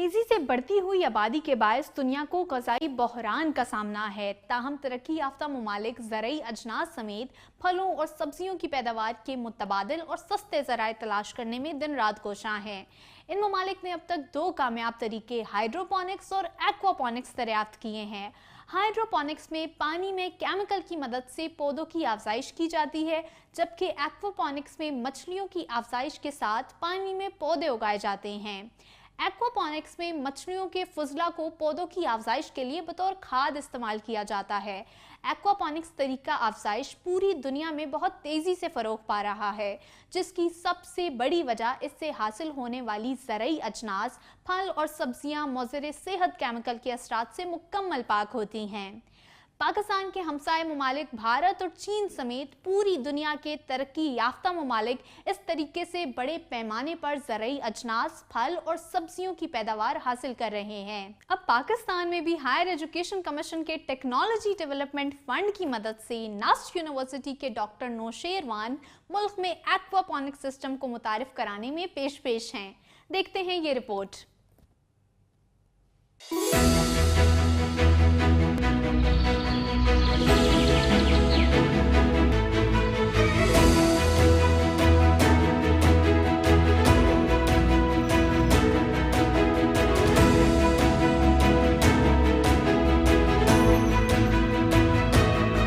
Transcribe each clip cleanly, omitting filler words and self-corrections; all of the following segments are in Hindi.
तेजी से बढ़ती हुई आबादी के बायस दुनिया को ग़ज़ाई बहरान का सामना है। ताहम तरक्की याफ्ता ममालिक ज़रई अजनास समेत फलों और सब्जियों की पैदावार के मुतबादिल और सस्ते ज़राए तलाश करने में दिन रात कोशां हैं। इन ममालिक ने अब तक 2 कामयाब तरीके हाइड्रोपोनिक्स और एक्वापोनिक्स दरियाफ्त किए हैं। हाइड्रोपोनिक्स में पानी में केमिकल की मदद से पौधों की अफजाइश की जाती है, जबकि एक्वापोनिक्स में मछलियों की अफजाइश के साथ पानी में पौधे उगाए जाते हैं। एक्वापोनिक्स में मछलियों के फुजला को पौधों की अफजाइश के लिए बतौर खाद इस्तेमाल किया जाता है। एक्वापोनिक्स तरीका अफजाइश पूरी दुनिया में बहुत तेजी से फरोग पा रहा है, जिसकी सबसे बड़ी वजह इससे हासिल होने वाली ज़रई अजनास, फल और सब्जियां मुज़र सेहत केमिकल के असरात से मुकम्मल पाक होती हैं। पाकिस्तान के हमसाए ममालिक भारत और चीन समेत पूरी दुनिया के तरक्की याफ्ता ममालिक इस तरीके से बड़े पैमाने पर ज़रई अजनास, फल और सब्जियों की पैदावार हासिल कर रहे हैं। अब पाकिस्तान में भी हायर एजुकेशन कमीशन के टेक्नोलॉजी डेवलपमेंट फंड की मदद से नस्ट यूनिवर्सिटी के डॉक्टर नौशेर वान मुल्क में एक्वापोनिक सिस्टम को मुतारिफ कराने में पेश हैं। देखते हैं ये रिपोर्ट।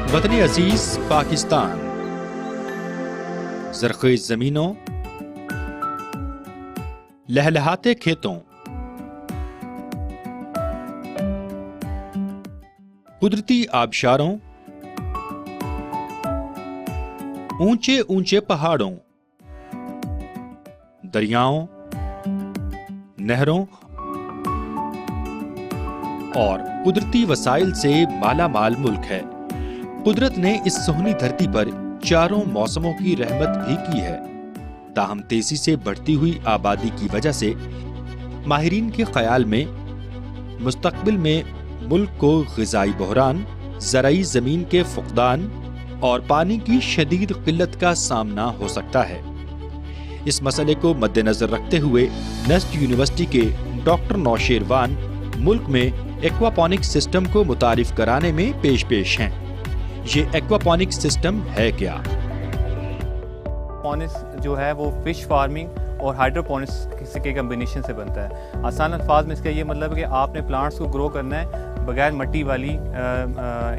वतन अजीज पाकिस्तान, ज़रख़ेज़ ज़मीनों, लहलहाते खेतों, कुदरती आबशारों, ऊंचे ऊंचे पहाड़ों, दरियाओं, नहरों और कुदरती वसाइल से माला माल मुल्क है। कुदरत ने इस सोहनी धरती पर चारों मौसमों की रहमत भी की है। ताहम तेजी से बढ़ती हुई आबादी की वजह से माहिरीन के ख्याल में मुस्तकबिल में मुल्क को ग़िज़ाई बहरान, ज़रई ज़मीन के फुक़दान और पानी की शदीद क़िल्लत का सामना हो सकता है। इस मसले को मद्देनज़र रखते हुए नस्ट यूनिवर्सिटी के डॉक्टर नौशेर वान मुल्क में एक्वापोनिक सिस्टम को मुतारिफ कराने में पेश हैं। ये एक्वापोनिक सिस्टम है क्या? पोनिक्स जो है वो फिश फार्मिंग और हाइड्रोपोनिक्स के कम्बिनेशन से बनता है। आसान अल्फाज में इसका ये मतलब है कि आपने प्लांट्स को ग्रो करना है बगैर मिट्टी वाली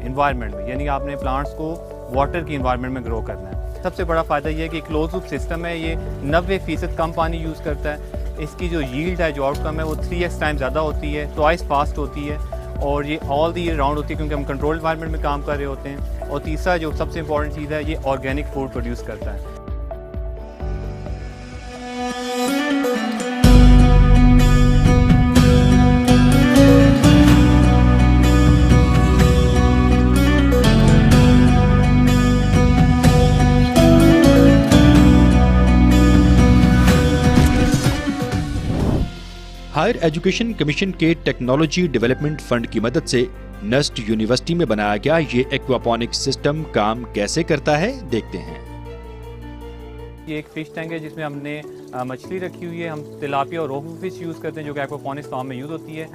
इन्वायरमेंट में, यानी आपने प्लांट्स को वाटर की इन्वायरमेंट में ग्रो करना है। सबसे बड़ा फ़ायदा ये है कि क्लोज लूप सिस्टम है, ये 90% कम पानी यूज़ करता है। इसकी जो यील्ड है, जो आउटकम है, वो 3x टाइम ज़्यादा होती है, ट्वाइस फास्ट होती है और ये ऑल द ईयर राउंड होती है क्योंकि हम कंट्रोल एनवायरनमेंट में काम कर रहे होते हैं। और तीसरा जो सबसे इंपॉर्टेंट चीज़ है, ये ऑर्गेनिक फूड प्रोड्यूस करता है। हायर एजुकेशन कमीशन के टेक्नोलॉजी डेवलपमेंट फंड की मदद से नस्ट यूनिवर्सिटी में बनाया गया ये एक्वापोनिक सिस्टम काम कैसे करता है, देखते हैं। ये एक फ़िश टैंक है जिसमें हमने मछली रखी हुई है। हम तिलापिया और रोहू फिश यूज़ करते हैं जो कि एक्वापोनिक्स फार्म में यूज़ होती है।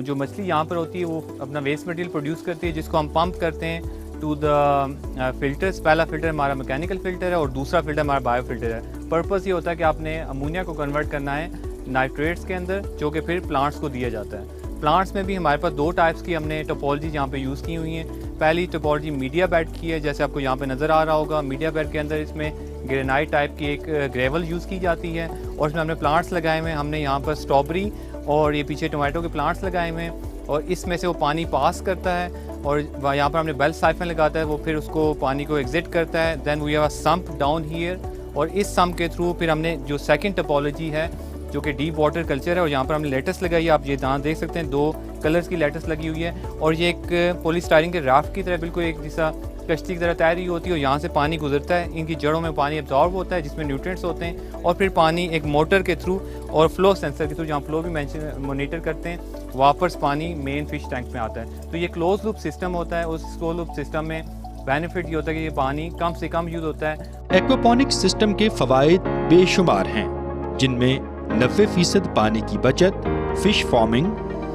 जो मछली यहाँ पर होती है वो अपना वेस्ट मटेरियल प्रोड्यूस करती है, जिसको हम पंप करते हैं टू द फिल्टर्स। पहला फिल्टर हमारा मैकेनिकल फ़िल्टर है और दूसरा फिल्टर हमारा बायो फिल्टर है। पर्पज़ ये होता है कि आपने अमोनिया को कन्वर्ट करना है नाइट्रेट्स के अंदर, जो कि फिर प्लांट्स को दिया जाता है। प्लांट्स में भी हमारे पास 2 टाइप्स की हमने टोपोलॉजी यहाँ पे यूज़ की हुई हैं। पहली टोपोलॉजी मीडिया बेड की है, जैसे आपको यहाँ पे नज़र आ रहा होगा। मीडिया बेड के अंदर इसमें ग्रेनाइट टाइप की एक ग्रेवल यूज़ की जाती है और इसमें हमने प्लांट्स लगाए हुए हैं। हमने यहाँ पर स्ट्रॉबेरी और ये पीछे टोमेटो के प्लांट्स लगाए हुए हैं और इसमें से वो पानी पास करता है और यहाँ पर हमने बेल साइफन लगाता है, वो फिर उसको पानी को एग्जिट करता है। Then we have a sump down here और इस सम्प के थ्रू फिर हमने जो सेकेंड टोपोलॉजी है जो कि डीप वाटर कल्चर है और यहाँ पर हमने लेटस लगाई है। आप ये यहाँ देख सकते हैं 2 कलर्स की लेटस लगी हुई है और ये एक पॉलीस्टाइरिन के राफ्ट की तरह बिल्कुल एक जैसा कश्ती की तरह तैर रही होती है और यहाँ से पानी गुजरता है। इनकी जड़ों में पानी एब्जॉर्ब होता है जिसमें न्यूट्रिएंट्स होते हैं और फिर पानी एक मोटर के थ्रू और फ्लो सेंसर के थ्रू, जहाँ फ्लो भी मोनीटर करते हैं, वापस पानी मेन फिश टैंक में आता है। तो ये क्लोज लूप सिस्टम होता है। उस क्लोज लूप सिस्टम में बेनिफिट ये होता है कि ये पानी कम से कम यूज होता है। एक्वापोनिक सिस्टम के फवायद बेशुमार हैं, जिनमें 90% पानी की बचत, फिश फार्मिंग,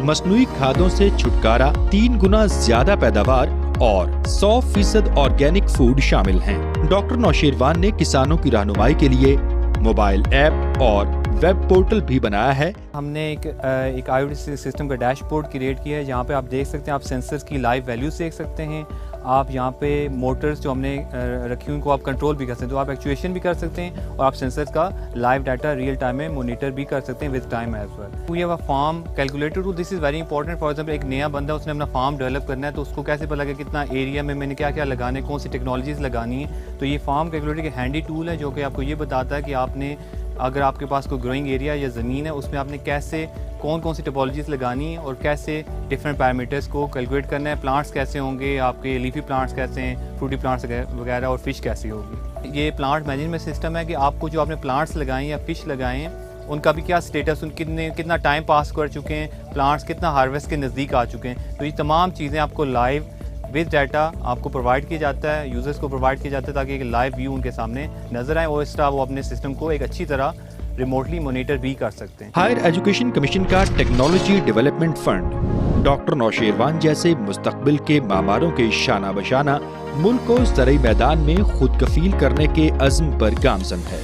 मसनूई खादों से छुटकारा, 3 गुना ज्यादा पैदावार और 100% ऑर्गेनिक फूड शामिल हैं। डॉक्टर नौशेरवान ने किसानों की रहनुमाई के लिए मोबाइल ऐप और वेब पोर्टल भी बनाया है। हमने एक IoT सिस्टम का डैशबोर्ड क्रिएट किया है, जहाँ पे आप देख सकते हैं, आप सेंसर्स की लाइव वैल्यूज देख सकते हैं। आप यहाँ पे मोटर्स जो हमने रखी हुई उनको आप कंट्रोल भी कर सकते हैं, तो आप एक्चुएशन भी कर सकते हैं और आप सेंसर्स का लाइव डाटा रियल टाइम में मॉनिटर भी कर सकते हैं with time as well. We have a farm calculator tool, this is very important. For example, एक नया बंदा उसने अपना फार्म डेवलप करना है, तो उसको कैसे पता लगे कितना एरिया में मैंने क्या क्या लगाने, कौन सी टेक्नोलॉजीज़ लगानी है। तो ये फार्म कैलकुलेटर एक हैंडी टूल है जो कि आपको ये बताता है कि आपने, अगर आपके पास कोई ग्रोइंग एरिया या ज़मीन है, उसमें आपने कैसे कौन सी टोपोलॉजीज़ लगानी है और कैसे डिफरेंट पैरामीटर्स को कैलकुलेट करना है। प्लांट्स कैसे होंगे, आपके लीफी प्लांट्स कैसे हैं, फ्रूटी प्लांट्स वगैरह, और फिश कैसी होगी। ये प्लांट मैनेजमेंट सिस्टम है कि आपको जो आपने प्लांट्स लगाए हैं या फिश लगाए हैं, उनका भी क्या स्टेटस, उन कितना टाइम पास कर चुके हैं, प्लांट्स कितना हार्वेस्ट के नज़दीक आ चुके हैं। तो ये तमाम चीज़ें आपको लाइव विद डाटा आपको प्रोवाइड किया जाता है, यूज़र्स को प्रोवाइड किया जाता है, ताकि एक लाइव व्यू उनके सामने नजर आए और इस तरह वो अपने सिस्टम को एक अच्छी तरह रिमोटली मॉनिटर भी कर सकते हैं। हायर एजुकेशन कमीशन का technology development fund doctor Nausherwan जैसे मुस्तकबिल के मामारों के शाना बशाना मुल्क को ज़रई मैदान में खुद कफील करने के अज़्म पर गामज़न है।